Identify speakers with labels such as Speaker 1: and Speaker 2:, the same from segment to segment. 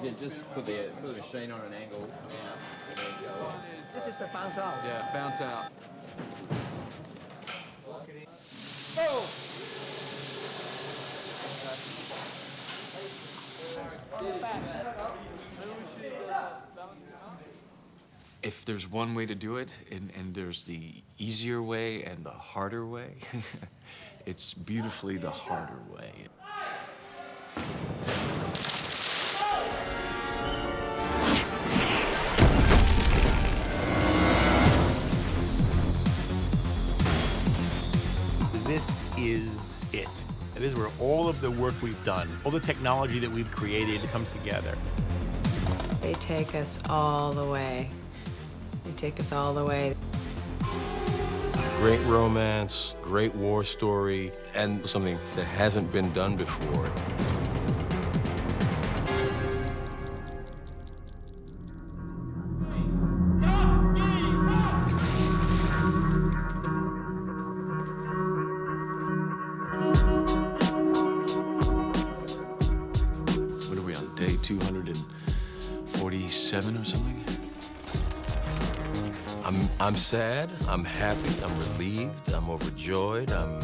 Speaker 1: You just put the machine on an angle.
Speaker 2: This is the bounce out.
Speaker 3: Yeah, bounce out.
Speaker 4: If there's one way to do it, and there's the easier way and the harder way, it's beautifully the harder way.
Speaker 5: This is it. And this is where all of the work we've done, all the technology that we've created comes together.
Speaker 6: They take us all the way. They take us all the way.
Speaker 7: Great romance, great war story, and something that hasn't been done before.
Speaker 4: What are we on, day 247 or something?
Speaker 7: I'm sad, I'm happy, I'm relieved, I'm overjoyed, I'm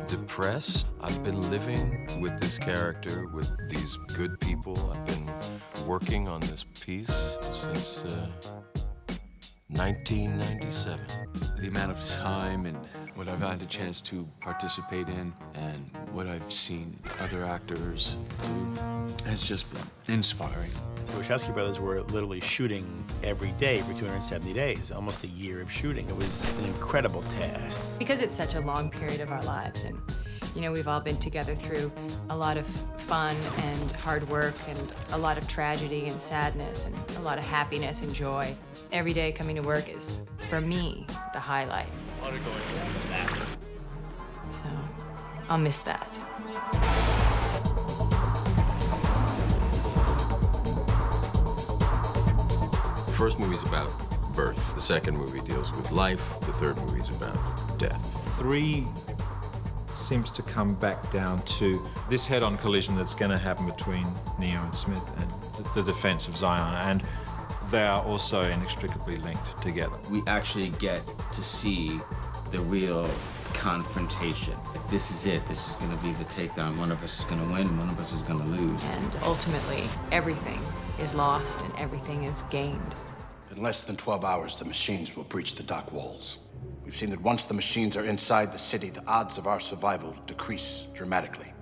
Speaker 7: depressed. I've been living with this character, with these good people. I've been working on this piece since 1997.
Speaker 4: The amount of time and what I've had a chance to participate in and what I've seen other actors do has just been inspiring.
Speaker 5: The Wachowski brothers were literally shooting every day for 270 days, almost a year of shooting. It was an incredible task.
Speaker 6: Because it's such a long period of our lives, and you know, we've all been together through a lot of fun and hard work and a lot of tragedy and sadness and a lot of happiness and joy. Every day coming to work is, for me, the highlight. So, I'll miss that.
Speaker 7: The first movie's about birth. The second movie deals with life. The third movie's about death.
Speaker 8: 3 seems to come back down to this head-on collision that's going to happen between Neo and Smith and the defense of Zion, and they are also inextricably linked together.
Speaker 1: We actually get to see the real confrontation. If this is it, this is going to be the takedown. One of us is going to win, one of us is going to lose.
Speaker 6: And ultimately, everything is lost and everything is gained.
Speaker 9: In less than 12 hours, the machines will breach the dock walls. We've seen that once the machines are inside the city, the odds of our survival decrease dramatically.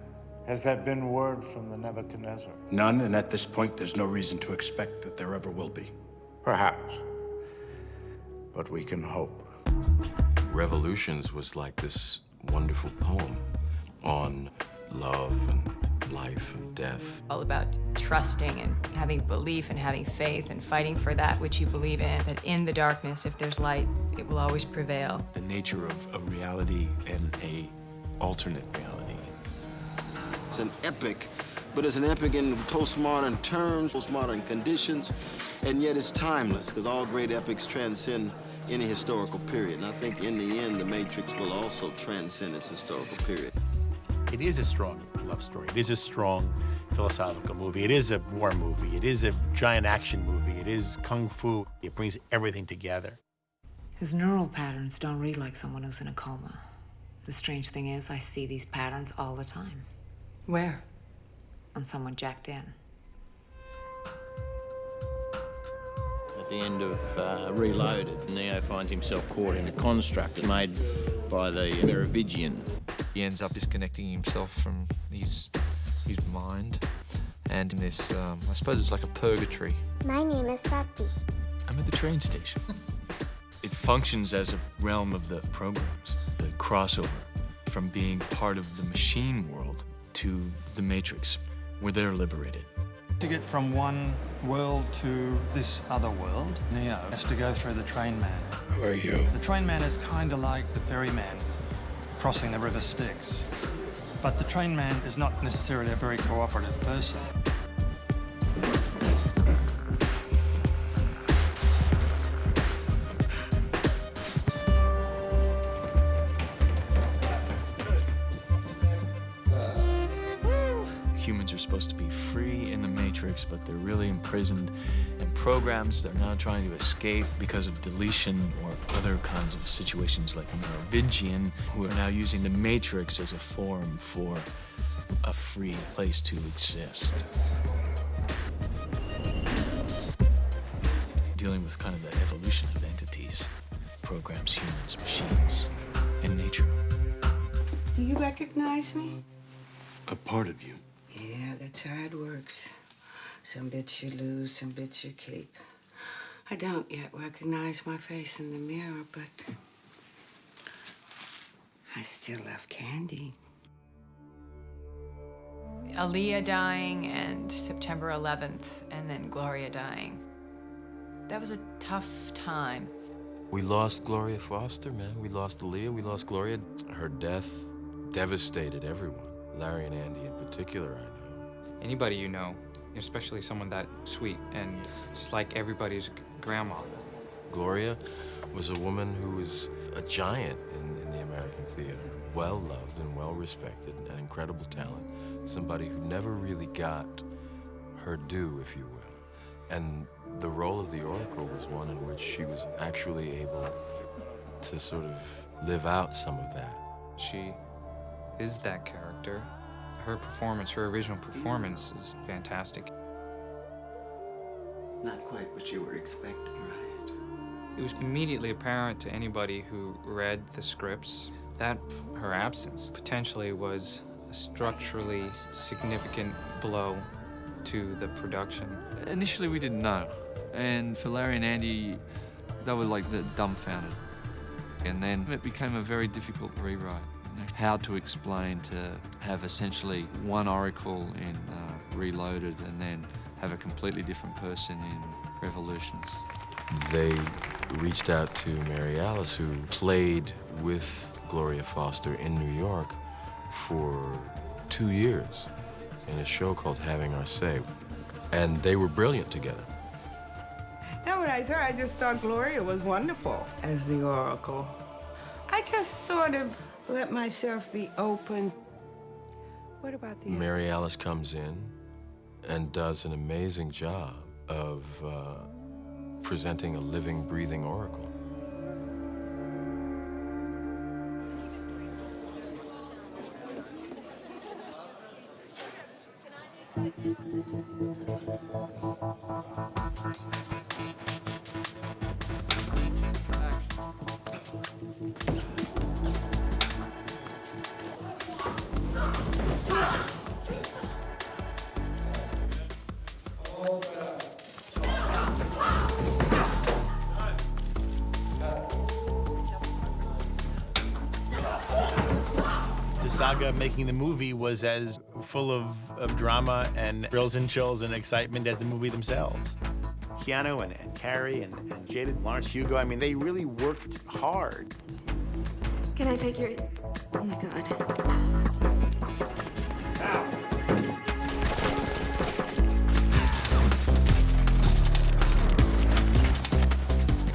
Speaker 10: Has that been word from the Nebuchadnezzar?
Speaker 9: None, and at this point, there's no reason to expect that there ever will be.
Speaker 10: Perhaps. But we can hope.
Speaker 7: Revolutions was like this wonderful poem on love and life and death.
Speaker 6: All about trusting and having belief and having faith and fighting for that which you believe in. That in the darkness, if there's light, it will always prevail.
Speaker 4: The nature of a reality and a alternate reality.
Speaker 11: It's an epic, but it's an epic in postmodern terms, postmodern conditions, and yet it's timeless, because all great epics transcend any historical period. And I think in the end, The Matrix will also transcend its historical period.
Speaker 5: It is a strong love story. It is a strong philosophical movie. It is a war movie. It is a giant action movie. It is kung fu. It brings everything together.
Speaker 12: His neural patterns don't read like someone who's in a coma. The strange thing is, I see these patterns all the time.
Speaker 6: Where?
Speaker 12: On someone jacked in.
Speaker 1: At the end of Reloaded, Neo finds himself caught in a construct made by the Merovingian.
Speaker 3: He ends up disconnecting himself from his mind, and in this, I suppose it's like a purgatory.
Speaker 13: My name is Sati.
Speaker 4: I'm at the train station. It functions as a realm of the programs, the crossover from being part of the machine world to the Matrix, where they're liberated.
Speaker 14: To get from one world to this other world, Neo has to go through the train man.
Speaker 9: Who are you?
Speaker 14: The train man is kind of like the ferryman crossing the River Styx. But the train man is not necessarily a very cooperative person.
Speaker 4: Humans are supposed to be free in the Matrix. matrix, but they're really imprisoned in programs they're now trying to escape because of deletion or other kinds of situations like Merovingian, who are now using the matrix as a form for a free place to exist. Dealing with kind of the evolution of entities, programs, humans, machines, and nature.
Speaker 13: Do you recognize me?
Speaker 4: A part of you.
Speaker 13: Yeah, that's how it works. Some bits you lose, some bits you keep. I don't yet recognize my face in the mirror, but I still love candy.
Speaker 6: Aaliyah dying and September 11th, and then Gloria dying. That was a tough time.
Speaker 7: We lost Gloria Foster, man. We lost Aaliyah, we lost Gloria. Her death devastated everyone. Larry and Andy in particular, I know.
Speaker 15: Anybody you know, especially someone that sweet and just like everybody's grandma.
Speaker 7: Gloria was a woman who was a giant in the American theater. Well-loved and well-respected, an incredible talent. Somebody who never really got her due, if you will. And the role of the Oracle was one in which she was actually able to sort of live out some of that.
Speaker 15: She is that character. Her performance, her original performance is fantastic.
Speaker 13: Not quite what you were expecting, right?
Speaker 15: It was immediately apparent to anybody who read the scripts that her absence potentially was a structurally significant blow to the production.
Speaker 3: Initially, we didn't know. And for Larry and Andy, they were like dumbfounded. And then it became a very difficult rewrite. You know, how to explain to have essentially one Oracle in Reloaded and then have a completely different person in Revolutions.
Speaker 7: They reached out to Mary Alice, who played with Gloria Foster in New York for 2 years in a show called Having Our Say. And they were brilliant together.
Speaker 13: Now, when I said I just thought Gloria was wonderful as the Oracle. I just sort of let myself be open. What about the
Speaker 7: Mary Alice comes in and does an amazing job of presenting a living, breathing Oracle.
Speaker 5: The saga of making the movie was as full of drama and thrills and chills and excitement as the movie themselves. Keanu and Carrie and Jada, Lawrence, Hugo, I mean, they really worked hard.
Speaker 16: Can I take your... Oh my God.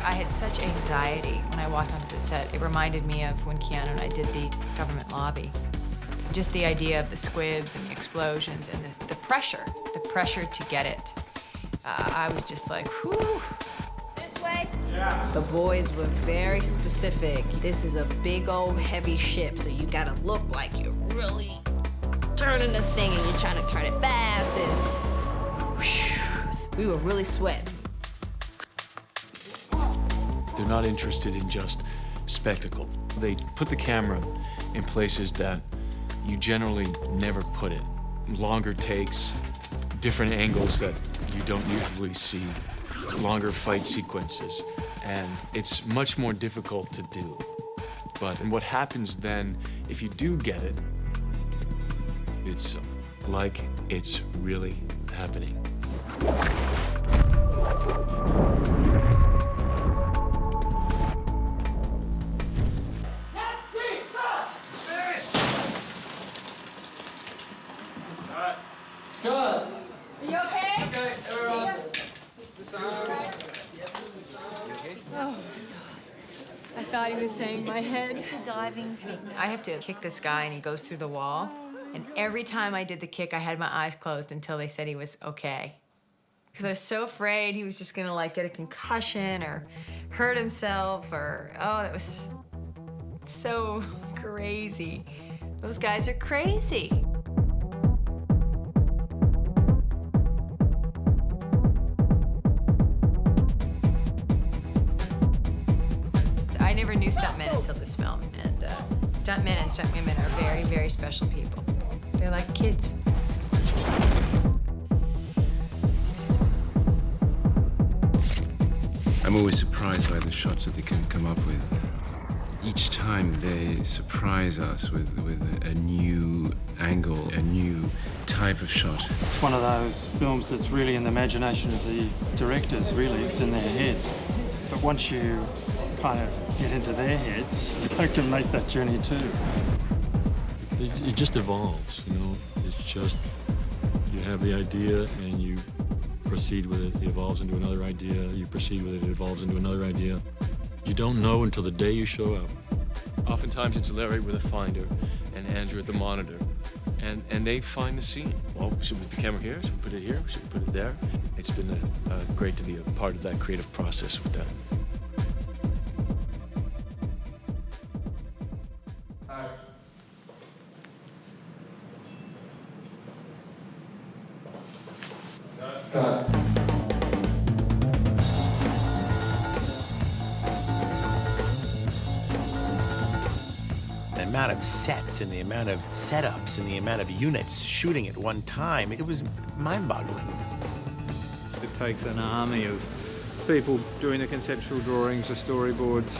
Speaker 6: I had such anxiety when I walked onto the set. It reminded me of when Keanu and I did the government lobby. Just the idea of the squibs and the explosions and the pressure to get it. I was just like, whew.
Speaker 16: This way?
Speaker 17: Yeah. The boys were very specific. This is a big old heavy ship, so you gotta look like you're really turning this thing and you're trying to turn it fast and whew, we were really sweating.
Speaker 4: They're not interested in just spectacle. They put the camera in places that you generally never put it. Longer takes, different angles that you don't usually see, longer fight sequences, and it's much more difficult to do. But what happens then, if you do get it, it's like it's really happening.
Speaker 6: Good. Are you okay?
Speaker 17: Okay, everyone.
Speaker 6: Oh, I thought he was saying my head.
Speaker 16: It's a diving thing.
Speaker 6: I have to kick this guy and he goes through the wall. And every time I did the kick, I had my eyes closed until they said he was okay. Because I was so afraid he was just gonna like get a concussion or hurt himself or, oh, that was so crazy. Those guys are crazy. I never knew stuntmen until this film, and stuntmen and stuntwomen are very, very special people. They're like kids.
Speaker 18: I'm always surprised by the shots that they can come up with. Each time they surprise us with a new angle, a new type of shot.
Speaker 14: It's one of those films that's really in the imagination of the directors, really. It's in their heads. But once you kind of get into their heads, they can make that journey too.
Speaker 19: It just evolves, you know. It's just, you have the idea and you proceed with it. It evolves into another idea. You proceed with it. It evolves into another idea. You don't know until the day you show up.
Speaker 4: Oftentimes it's Larry with a finder and Andrew at the monitor. And they find the scene. Well, should we put the camera here? Should we put it here? Should we put it there? It's been great to be a part of that creative process with that.
Speaker 5: The amount of sets and the amount of setups and the amount of units shooting at one time, it was mind-boggling.
Speaker 8: It takes an army of people doing the conceptual drawings, the storyboards,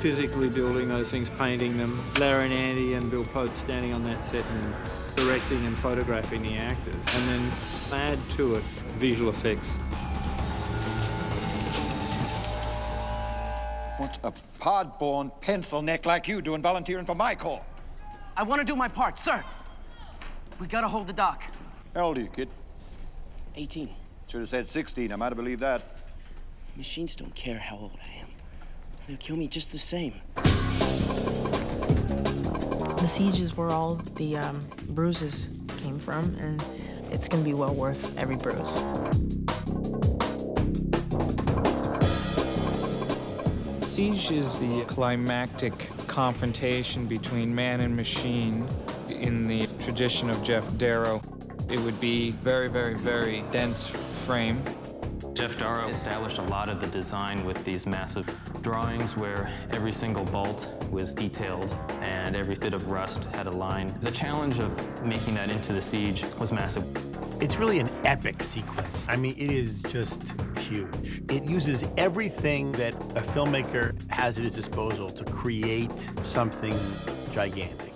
Speaker 8: physically building those things, painting them. Larry and Andy and Bill Pope standing on that set and directing and photographing the actors. And then add to it visual effects.
Speaker 20: What's a pod-born pencil neck like you doing volunteering for my corps?
Speaker 2: I want to do my part, sir. We gotta hold the dock.
Speaker 20: How old are you, kid?
Speaker 2: 18.
Speaker 20: Should have said 16. I might have believed that.
Speaker 2: Machines don't care how old I am. They'll kill me just the same.
Speaker 21: The siege is where all the bruises came from, and it's gonna be well worth every bruise.
Speaker 15: Siege is the climactic confrontation between man and machine. In the tradition of Jeff Darrow, it would be very, very, very dense frame.
Speaker 22: Jeff Darrow established a lot of the design with these massive drawings where every single bolt was detailed and every bit of rust had a line. The challenge of making that into the Siege was massive.
Speaker 5: It's really an epic sequence. I mean, it is just huge. It uses everything that a filmmaker has at his disposal to create something gigantic.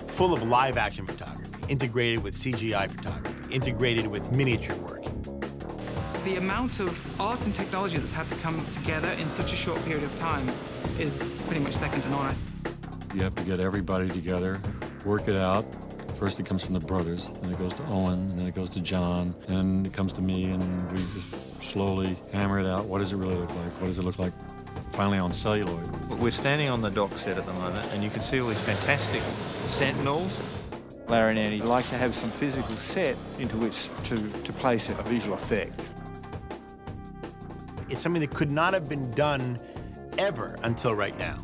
Speaker 5: Full of live action photography, integrated with CGI photography, integrated with miniature work.
Speaker 23: The amount of art and technology that's had to come together in such a short period of time is pretty much second to none.
Speaker 19: You have to get everybody together, work it out. First it comes from the brothers, then it goes to Owen, and then it goes to John, and it comes to me, and we just slowly hammer it out. What does it really look like? What does it look like finally on celluloid?
Speaker 8: We're standing on the dock set at the moment, and you can see all these fantastic sentinels. Larry and Andy like to have some physical set into which to place a visual effect.
Speaker 5: It's something that could not have been done ever until right now.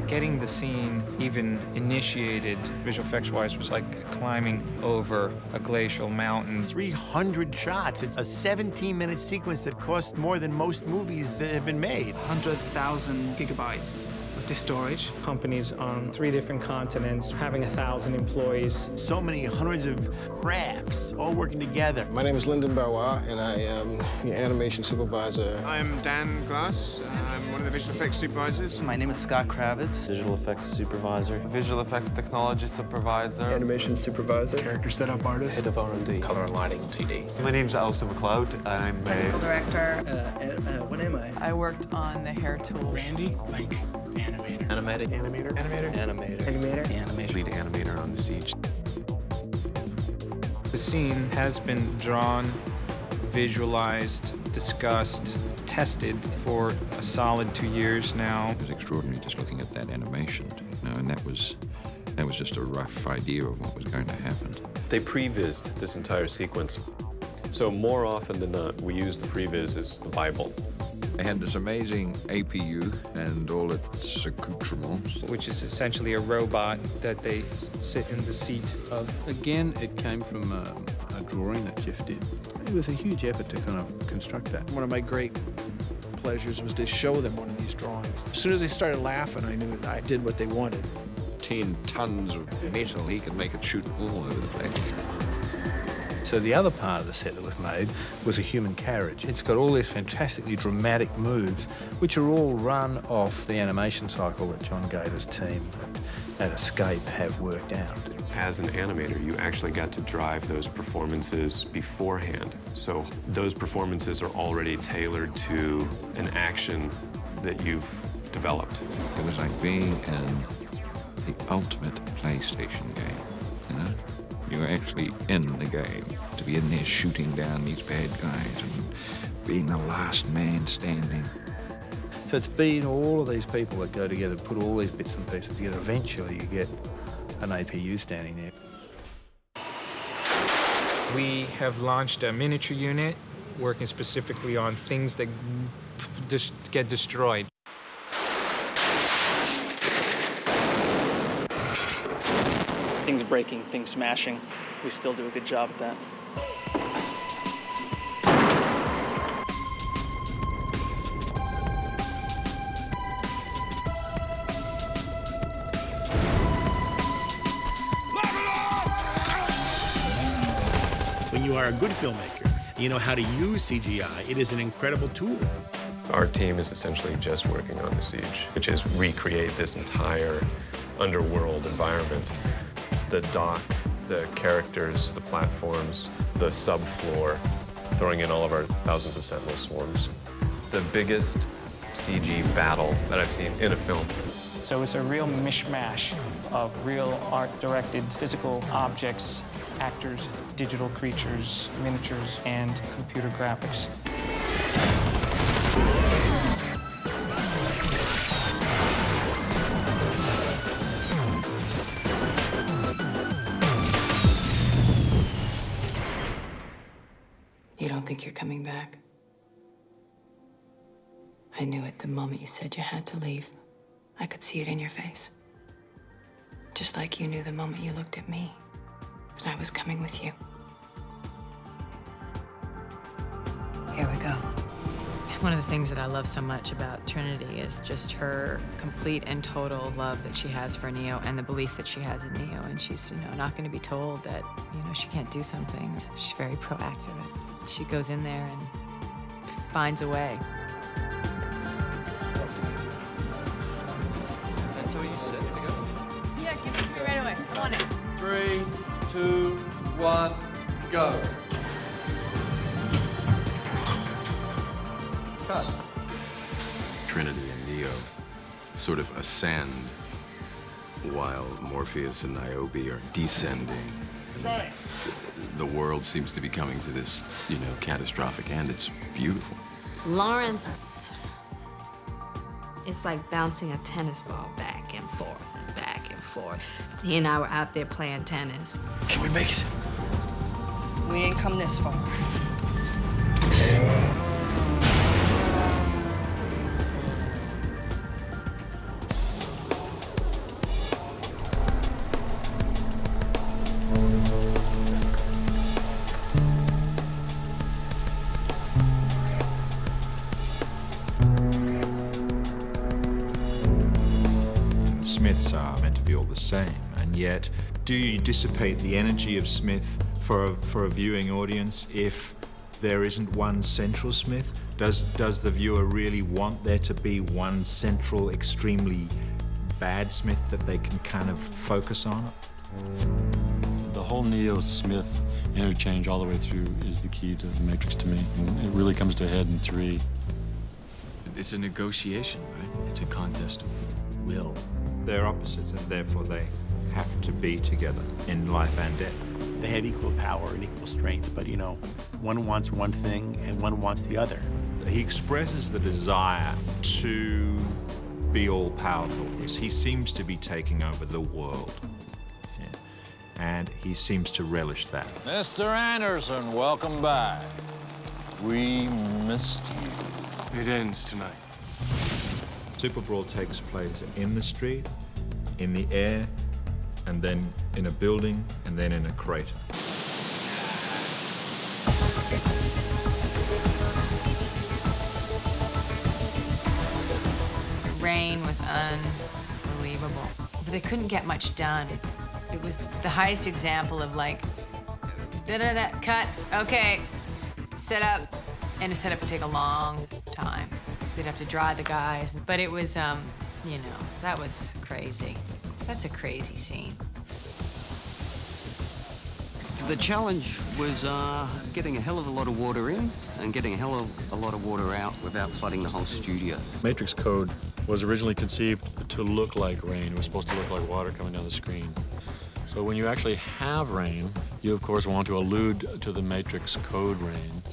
Speaker 15: Getting the scene even initiated, visual effects-wise, was like climbing over a glacial mountain.
Speaker 5: 300 shots. It's a 17-minute sequence that cost more than most movies that have been made.
Speaker 23: 100,000 gigabytes of disk storage. Companies on 3 different continents, having 1,000 employees.
Speaker 5: So many hundreds of crafts all working together.
Speaker 24: My name is Lyndon Barrois, and I am the animation supervisor.
Speaker 25: I'm Dan Glass. I'm one of the visual effects supervisors.
Speaker 26: My name is Scott Kravitz.
Speaker 27: Visual effects supervisor.
Speaker 28: Visual effects technology supervisor.
Speaker 24: Animation supervisor.
Speaker 26: Character setup artist.
Speaker 27: Head of R&D.
Speaker 28: Color and lighting TD.
Speaker 29: My name's Alistair McLeod. I'm
Speaker 6: Technical director.
Speaker 26: What am I?
Speaker 30: I worked on the hair tool.
Speaker 26: Randy, like animator.
Speaker 29: Animator.
Speaker 26: Animator.
Speaker 28: Animator.
Speaker 26: Animator.
Speaker 28: Animator.
Speaker 29: Animator.
Speaker 28: Lead animator on the Siege.
Speaker 15: The scene has been drawn visualized, discussed, tested for a solid 2 years now.
Speaker 1: It was extraordinary just looking at that animation, you know, and that was just a rough idea of what was going to happen.
Speaker 3: They prevised this entire sequence. So more often than not, we use the previs as the Bible.
Speaker 1: They had this amazing APU and all its accoutrements.
Speaker 15: Which is essentially a robot that they sit in the seat of.
Speaker 7: Again, it came from a drawing that Jeff did. It was a huge effort to kind of construct that.
Speaker 26: One of my great pleasures was to show them one of these drawings. As soon as they started laughing, I knew I did what they wanted.
Speaker 1: 10 tons of metal, he could make it shoot all over the place.
Speaker 7: So the other part of the set that was made was a human carriage. It's got all these fantastically dramatic moves, which are all run off the animation cycle that John Gator's team at Escape have worked out.
Speaker 3: As an animator, you actually got to drive those performances beforehand. So those performances are already tailored to an action that you've developed.
Speaker 1: It was like being in the ultimate PlayStation game, you know? You were actually in the game, to be in there shooting down these bad guys and being the last man standing.
Speaker 7: So it's been all of these people that go together, put all these bits and pieces together. Eventually you get an APU standing there.
Speaker 15: We have launched a miniature unit working specifically on things that get destroyed.
Speaker 26: Things breaking, things smashing. We still do a good job at that.
Speaker 5: When you are a good filmmaker, you know how to use CGI. It is an incredible tool.
Speaker 3: Our team is essentially just working on The Siege, which is recreate this entire underworld environment. The dock, the characters, the platforms, the subfloor, throwing in all of our thousands of Sentinel swarms. The biggest CG battle that I've seen in a film.
Speaker 23: So it's a real mishmash of real art-directed physical objects, actors, digital creatures, miniatures, and computer graphics.
Speaker 6: You don't think you're coming back? I knew it the moment you said you had to leave. I could see it in your face. Just like you knew the moment you looked at me that I was coming with you. Here we go. One of the things that I love so much about Trinity is just her complete and total love that she has for Neo and the belief that she has in Neo. And she's, not going to be told that, she can't do something. She's very proactive. She goes in there and finds a way.
Speaker 7: That's all you said to go?
Speaker 6: Yeah, give it to me right away. I want it.
Speaker 7: 3, 2, 1, go. Cut.
Speaker 9: Trinity and Neo sort of ascend while Morpheus and Niobe are descending.
Speaker 7: Right.
Speaker 9: The world seems to be coming to this, catastrophic end. It's beautiful.
Speaker 17: Lawrence, it's like bouncing a tennis ball back and forth and back and forth. He and I were out there playing tennis.
Speaker 7: Can we make it?
Speaker 23: We ain't come this far.
Speaker 8: Smiths are meant to be all the same, and yet, do you dissipate the energy of Smith for a viewing audience if there isn't one central Smith? Does the viewer really want there to be one central, extremely bad Smith that they can kind of focus on?
Speaker 19: The whole Neo-Smith interchange all the way through is the key to the Matrix to me, and it really comes to a head in 3.
Speaker 4: It's a negotiation, right? It's a contest of will.
Speaker 8: They're opposites, and therefore they have to be together in life and death.
Speaker 5: They have equal power and equal strength, but, you know, one wants one thing and one wants the other.
Speaker 8: He expresses the desire to be all-powerful. He seems to be taking over the world. Yeah. And he seems to relish that.
Speaker 10: Mr. Anderson, welcome back. We missed you.
Speaker 4: It ends tonight.
Speaker 8: Super Brawl takes place in the street, in the air, and then in a building, and then in a crater.
Speaker 6: Rain was unbelievable. But they couldn't get much done. It was the highest example of like, da-da-da, cut, okay, set up. And a setup would take a long time. They'd have to dry the guys. But it was, you know, that was crazy. That's a crazy scene.
Speaker 11: The challenge was getting a hell of a lot of water in and getting a hell of a lot of water out without flooding the whole studio.
Speaker 19: Matrix code was originally conceived to look like rain. It was supposed to look like water coming down the screen. So when you actually have rain, you of course want to allude to the Matrix code rain.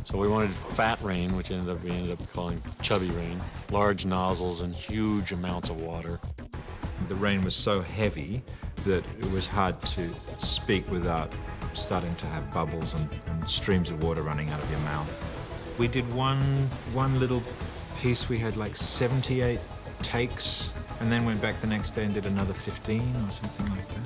Speaker 19: So we wanted fat rain, which we ended up calling chubby rain, large nozzles and huge amounts of water.
Speaker 8: The rain was so heavy that it was hard to speak without starting to have bubbles and streams of water running out of your mouth. We did one little piece. We had like 78 takes, and then went back the next day and did another 15 or something like that.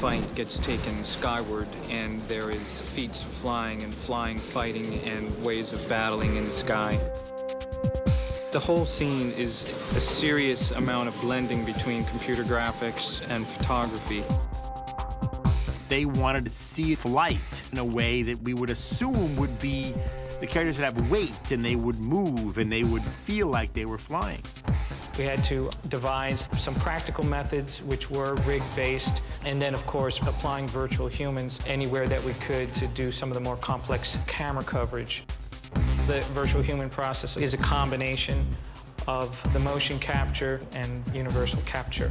Speaker 15: Fight gets taken skyward, and there is feats of flying and fighting, and ways of battling in the sky. The whole scene is a serious amount of blending between computer graphics and photography.
Speaker 5: They wanted to see flight in a way that we would assume would be the characters that have weight, and they would move, and they would feel like they were flying.
Speaker 23: We had to devise some practical methods which were rig-based, and then, of course, applying virtual humans anywhere that we could to do some of the more complex camera coverage. The virtual human process is a combination of the motion capture and universal capture.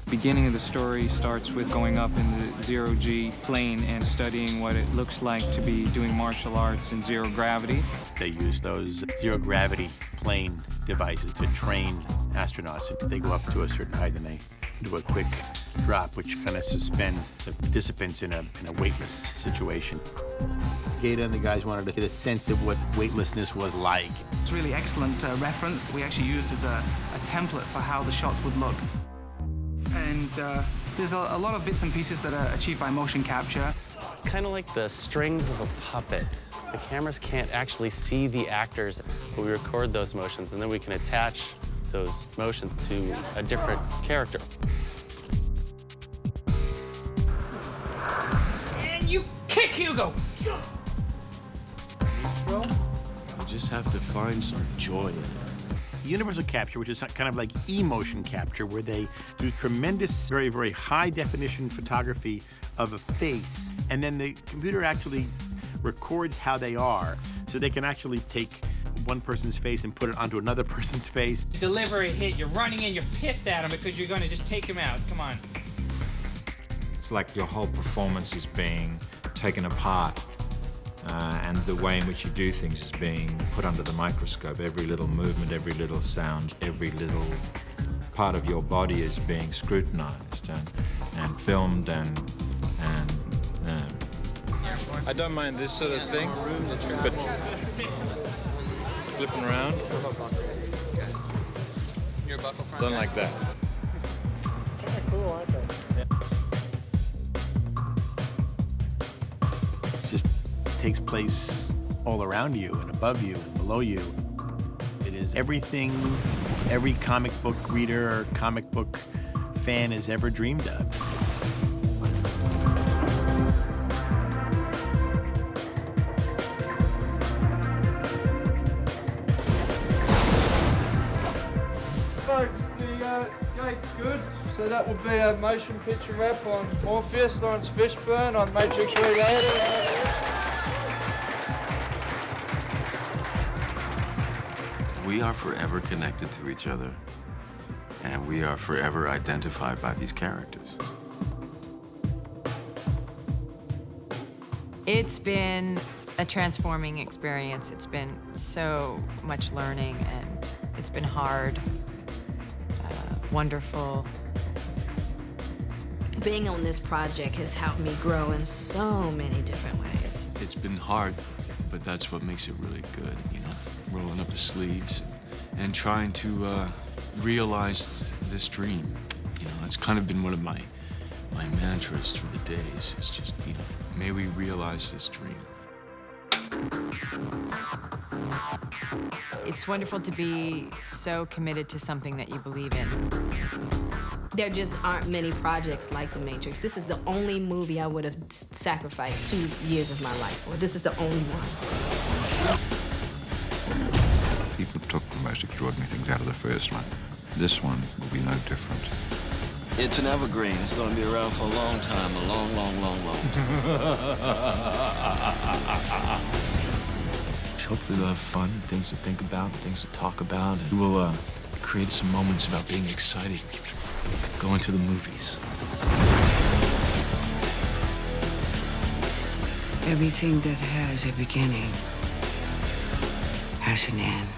Speaker 15: The beginning of the story starts with going up in the zero-G plane and studying what it looks like to be doing martial arts in zero gravity.
Speaker 5: They use those zero-gravity plane devices to train astronauts. They go up to a certain height and they do a quick drop, which kind of suspends the participants in a weightless situation. Jada and the guys wanted to get a sense of what weightlessness was like.
Speaker 12: It's a really excellent reference we actually used as a template for how the shots would look. And there's a lot of bits and pieces that are achieved by motion capture.
Speaker 13: It's kind of like the strings of a puppet. The cameras can't actually see the actors, but we record those motions, and then we can attach those motions to a different character.
Speaker 23: And you kick Hugo!
Speaker 4: You just have to find some joy in it.
Speaker 5: Universal capture, which is kind of like emotion capture, where they do tremendous, very, very high definition photography of a face, and then the computer actually records how they are, so they can actually take one person's face and put it onto another person's face.
Speaker 23: Deliver a hit, you're running in, you're pissed at him because you're going to just take him out. Come on.
Speaker 8: It's like your whole performance is being taken apart, and the way in which you do things is being put under the microscope. Every little movement, every little sound, every little part of your body is being scrutinized and filmed and
Speaker 29: I don't mind this sort of thing, but flipping around, don't like that.
Speaker 26: Cool, aren't they?
Speaker 5: It just takes place all around you and above you and below you. It is everything every comic book reader or comic book fan has ever dreamed of.
Speaker 14: Folks, the gate's good. So that would be a motion picture wrap on Morpheus, Lawrence Fishburne on Matrix Recalibrated.
Speaker 9: We are forever connected to each other, and we are forever identified by these characters.
Speaker 6: It's been a transforming experience. It's been so much learning, and it's been hard, wonderful.
Speaker 17: Being on this project has helped me grow in so many different ways.
Speaker 4: It's been hard, but that's what makes it really good, you know? Rolling up the sleeves and trying to realize this dream. You know, it's kind of been one of my mantras through the days. It's just, you know, may we realize this dream.
Speaker 6: It's wonderful to be so committed to something that you believe in.
Speaker 17: There just aren't many projects like The Matrix. This is the only movie I would have sacrificed 2 years of my life for. This is the only one.
Speaker 1: People took the most extraordinary things out of the first one. This one will be no different.
Speaker 2: It's an evergreen. It's going to be around for a long time, a long, long, long, long time.
Speaker 4: Hopefully they'll have fun, things to think about, things to talk about, and we'll create some moments about being excited, going to the movies.
Speaker 16: Everything that has a beginning has an end.